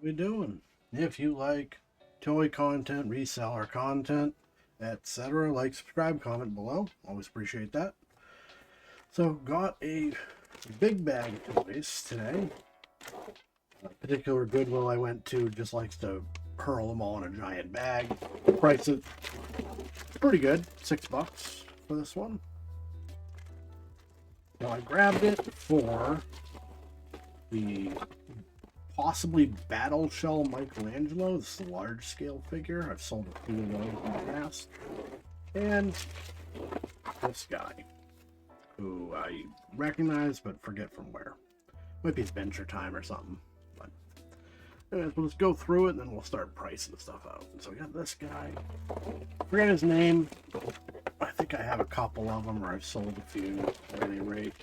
we doing? If you like toy content, reseller content, etc., like, subscribe, comment below. Always appreciate that. So, got a big bag of toys today. A particular Goodwill I went to just likes to hurl them all in a giant bag. Price it pretty good, $6 for this one. Now I grabbed it for the possibly Battle Shell Michelangelo. This is a large scale figure. I've sold a few of those in the past. And this guy, who I recognize but forget from where. Might be Adventure Time or something. But anyways, we'll just go through it and then we'll start pricing stuff out. So we got this guy. Forget his name. I think I have a couple of them, or I've sold a few at any rate.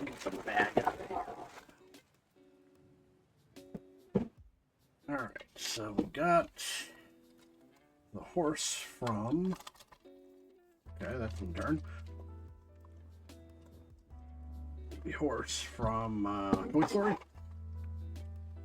Get some bag out of here. Alright, so we got the horse from... Okay, that's in turn. The horse from Toy Story.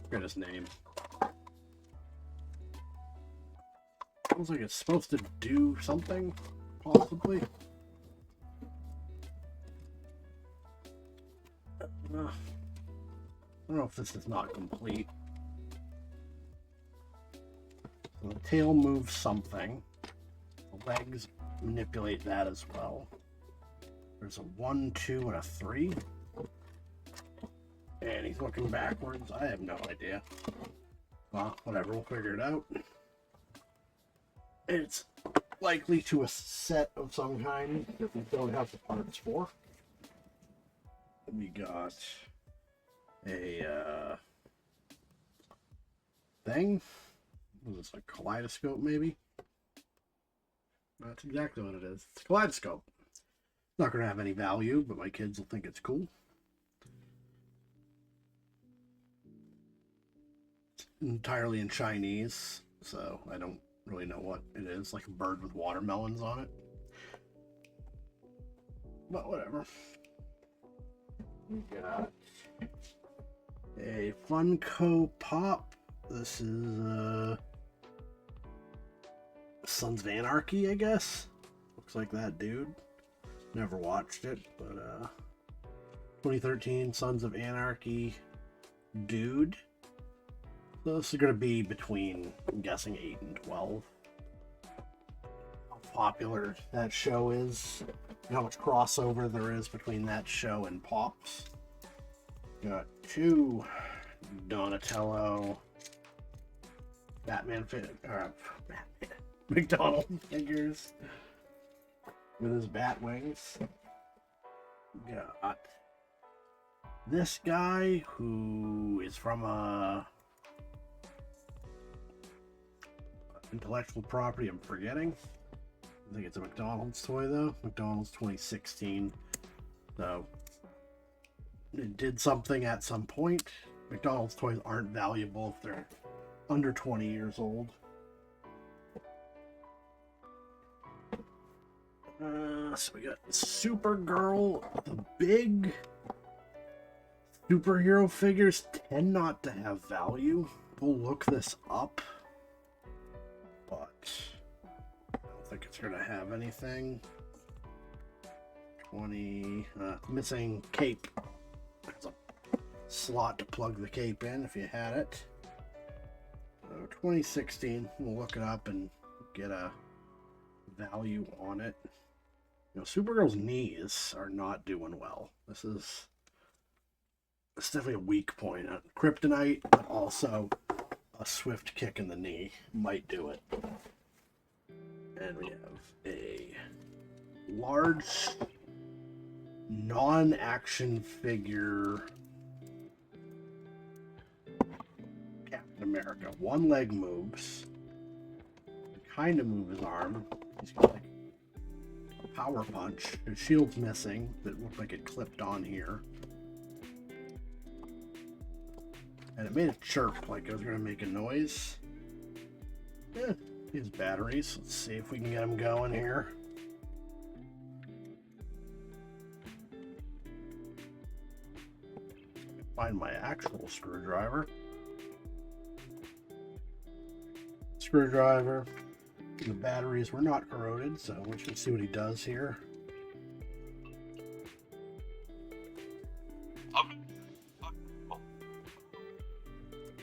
Forget his name. Sounds like it's supposed to do something, possibly. I don't know if this is not complete. So the tail moves something. The legs manipulate that as well. There's a 1, 2, and a 3. And he's looking backwards. I have no idea. Well, whatever, we'll figure it out. It's likely to a set of some kind that we don't have the parts for. We got a thing. Was this a kaleidoscope, maybe? That's exactly what it is. It's a kaleidoscope. Not going to have any value, but my kids will think it's cool. It's entirely in Chinese, so I don't really know what it is. Like a bird with watermelons on it. But whatever. We got a Funko Pop. This is Sons of Anarchy, I guess. Looks like that dude. Never watched it, but 2013 Sons of Anarchy dude. So this is going to be between, I'm guessing, 8 and 12. How popular that show is, and how much crossover there is between that show and Pops. Got 2 Donatello Batman McDonald figures with his bat wings. Got this guy who is from a intellectual property I'm forgetting. I think it's a McDonald's toy though. McDonald's 2016. So it did something at some point. McDonald's toys aren't valuable if they're under 20 years old. So we got Supergirl. The big superhero figures tend not to have value. We'll look this up, but I don't think it's going to have anything. 20, missing cape. There's a slot to plug the cape in if you had it. So 2016, we'll look it up and get a value on it. You know, Supergirl's knees are not doing well. This is definitely a weak point. Kryptonite, but also a swift kick in the knee might do it. And we have a large non-action figure Captain America. One leg moves. Kind of move his arm. He's got like a power punch. His shield's missing. That looked like it clipped on here. And it made a chirp like it was going to make a noise. Yeah, his batteries. Let's see if we can get them going here. find my actual screwdriver. Screwdriver. The batteries were not corroded, so we should see what he does here.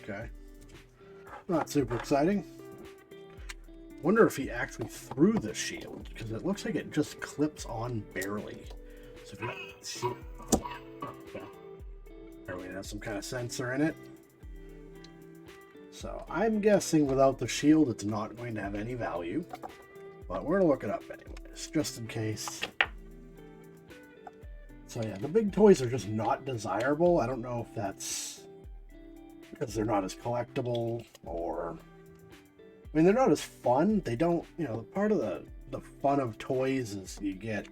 Okay. Not super exciting. Wonder if he actually threw the shield, because it looks like it just clips on barely. So if you see, okay. There has some kind of sensor in it. So I'm guessing without the shield, it's not going to have any value. But we're gonna look it up anyways, just in case. So yeah, the big toys are just not desirable. I don't know if that's because they're not as collectible, or I mean, they're not as fun. They don't, you know, part of the fun of toys is you get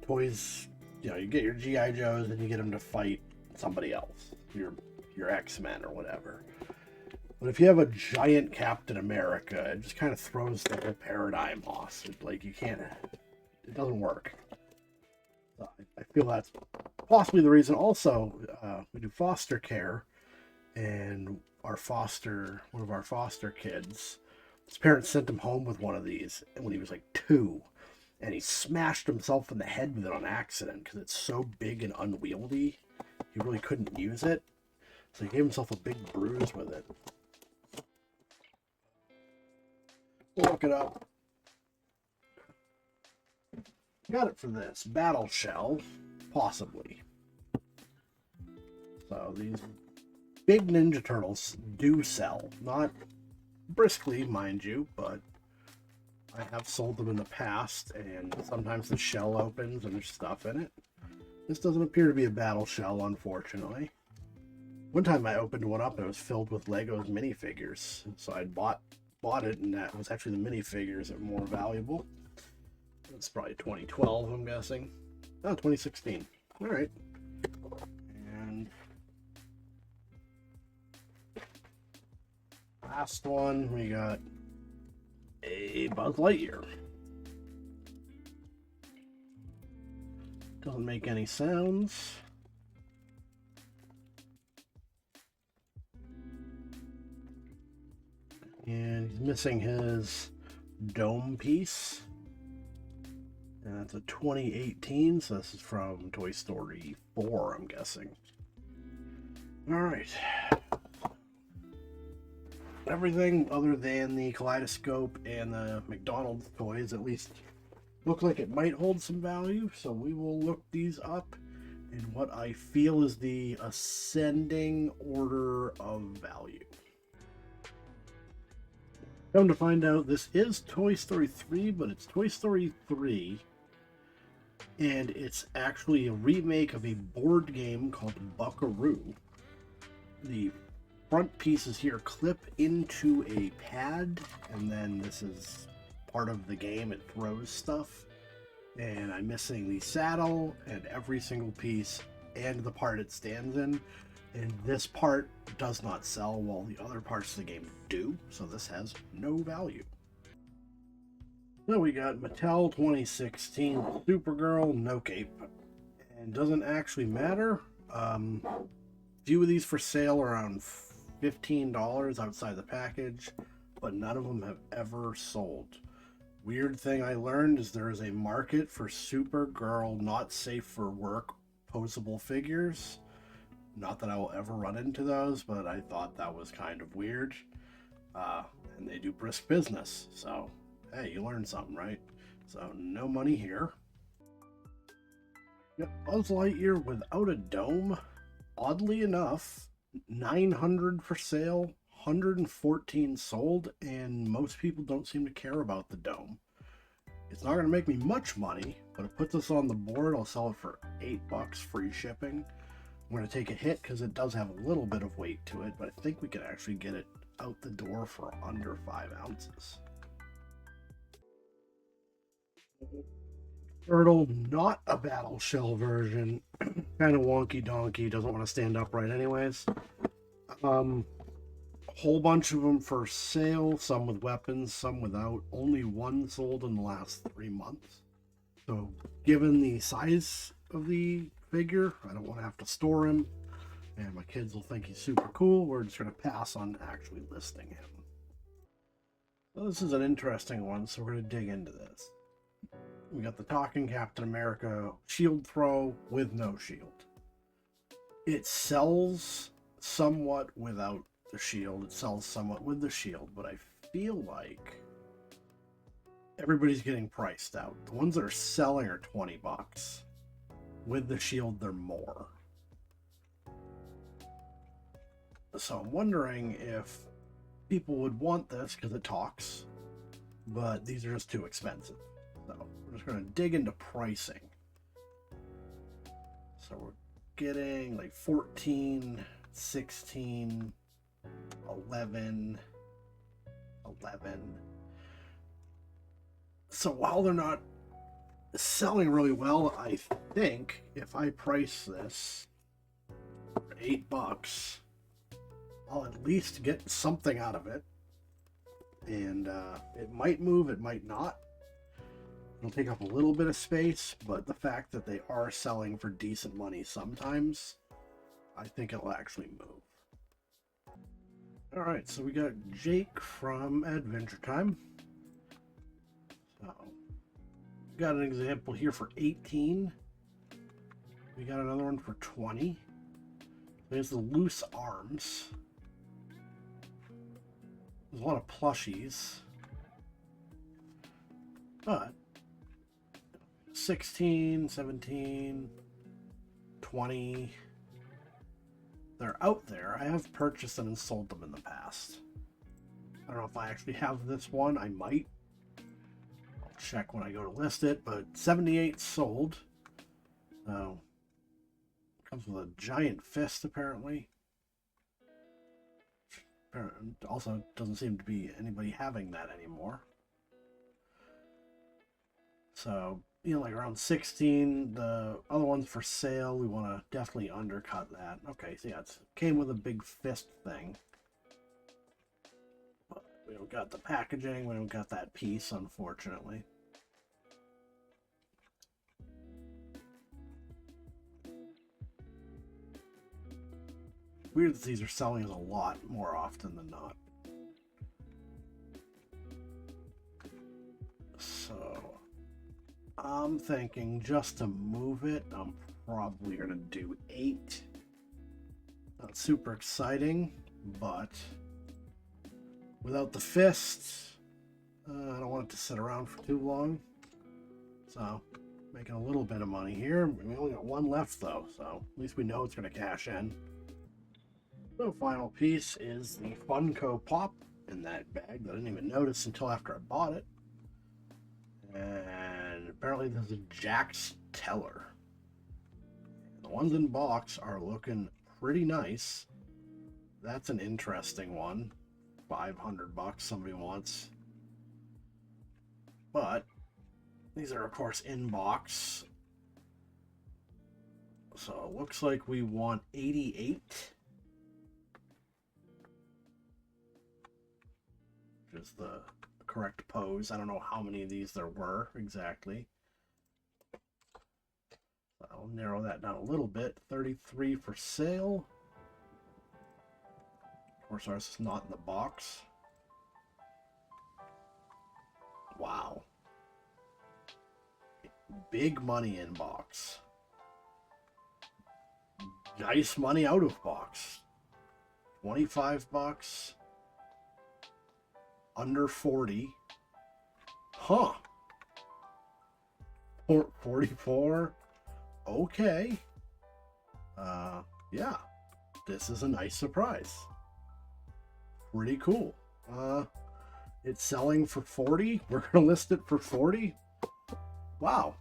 toys, you know, you get your G.I. Joes and you get them to fight somebody else, your X-Men or whatever. But if you have a giant Captain America, it just kind of throws the whole paradigm off. Like, you can't, it doesn't work. So I feel that's possibly the reason. Also, we do foster care, and one of our foster kids, his parents sent him home with one of these when he was like 2, and he smashed himself in the head with it on accident because it's so big and unwieldy. He really couldn't use it, so he gave himself a big bruise with it. We'll look it up. Got it for this. Battle shell, possibly. So these big Ninja Turtles do sell. Not briskly, mind you, but I have sold them in the past, and sometimes the shell opens and there's stuff in it. This doesn't appear to be a battle shell, unfortunately. One time I opened one up and it was filled with Legos minifigures, so I bought it, and that was actually the minifigures that were more valuable. It's probably 2012, I'm guessing. Oh, 2016. All right. And last one, we got a Buzz Lightyear. Doesn't make any sounds. And he's missing his dome piece. And that's a 2018, so this is from Toy Story 4, I'm guessing. Alright. Everything other than the kaleidoscope and the McDonald's toys at least look like it might hold some value, so we will look these up in what I feel is the ascending order of value. Come to find out, this is Toy Story 3, but it's Toy Story 3, and it's actually a remake of a board game called Buckaroo. The front pieces here clip into a pad, and then this is part of the game. It throws stuff, and I'm missing the saddle and every single piece and the part it stands in. And this part does not sell, while the other parts of the game do, so this has no value. So we got Mattel 2016 Supergirl No Cape, and doesn't actually matter. Few of these for sale around $15 outside the package, but none of them have ever sold. Weird thing I learned is there is a market for Supergirl not safe for work posable figures. Not that I will ever run into those, but I thought that was kind of weird. And they do brisk business, so hey, you learn something, right? So no money here. Yep, Buzz Lightyear without a dome. Oddly enough, 900 for sale, 114 sold, and most people don't seem to care about the dome. It's not going to make me much money, but it puts us on the board. I'll sell it for $8 free shipping. I'm going to take a hit because it does have a little bit of weight to it, but I think we can actually get it out the door for under 5 ounces. Turtle, not a battle shell version. Kind of wonky donkey, doesn't want to stand upright anyways. A whole bunch of them for sale, some with weapons, some without. Only one sold in the last 3 months. So given the size of the figure, I don't want to have to store him. And my kids will think he's super cool. We're just going to pass on actually listing him. So this is an interesting one, so we're going to dig into this. We got the Talking Captain America shield throw with no shield. It sells somewhat without the shield. It sells somewhat with the shield, but I feel like everybody's getting priced out. The ones that are selling are $20. With the shield, they're more. So I'm wondering if people would want this because it talks, but these are just too expensive. So we're just going to dig into pricing. So we're getting like 14, 16, 11. So while they're not selling really well, I think if I price this for $8, I'll at least get something out of it. And it might move, it might not. It'll take up a little bit of space, but the fact that they are selling for decent money sometimes, I think it'll actually move. Alright, so we got Jake from Adventure Time. So, we got an example here for 18. We got another one for 20. There's the loose arms. There's a lot of plushies. But 16, 17, 20. They're out there. I have purchased them and sold them in the past. I don't know if I actually have this one. I might. I'll check when I go to list it, but 78 sold. Comes with a giant fist, apparently. Also, doesn't seem to be anybody having that anymore. So, you know, like around 16, the other one's for sale. We want to definitely undercut that. Okay, so yeah, it came with a big fist thing. But we don't got the packaging. We don't got that piece, unfortunately. Weird that these are selling a lot more often than not. So I'm thinking just to move it, I'm probably going to do 8. Not super exciting, but without the fist, I don't want it to sit around for too long. So making a little bit of money here. We only got one left though, so at least we know it's going to cash in. The final piece is the Funko Pop in that bag that I didn't even notice until after I bought it. And apparently there's a Jax Teller. The ones in box are looking pretty nice. That's an interesting one. $500 somebody wants. But these are of course in box. So it looks like we want 88. Which is the correct pose. I don't know how many of these there were exactly. I'll narrow that down a little bit. 33 for sale. Of course, ours is not in the box. Wow. Big money in box. Nice money out of box. $25. Under 40. Huh. 44. Okay. Yeah. This is a nice surprise. Pretty cool. It's selling for 40. We're gonna list it for 40. Wow.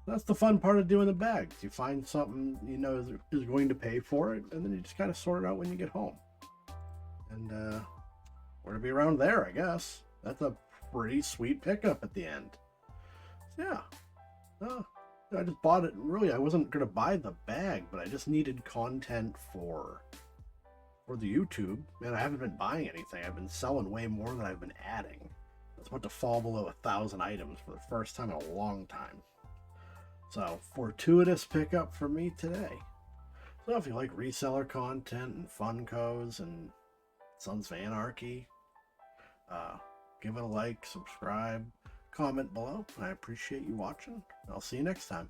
That's the fun part of doing the bags. You find something you know is going to pay for it, and then you just kind of sort it out when you get home. And we're gonna be around there, I guess. That's a pretty sweet pickup at the end. So, yeah. I just bought it. Really, I wasn't gonna buy the bag, but I just needed content for the YouTube, and I haven't been buying anything. I've been selling way more than I've been adding. That's about to fall below 1,000 items for the first time in a long time. So, fortuitous pickup for me today. So if you like reseller content and Funkos and Sons of Anarchy, give it a like, subscribe, comment below. I appreciate you watching. I'll see you next time.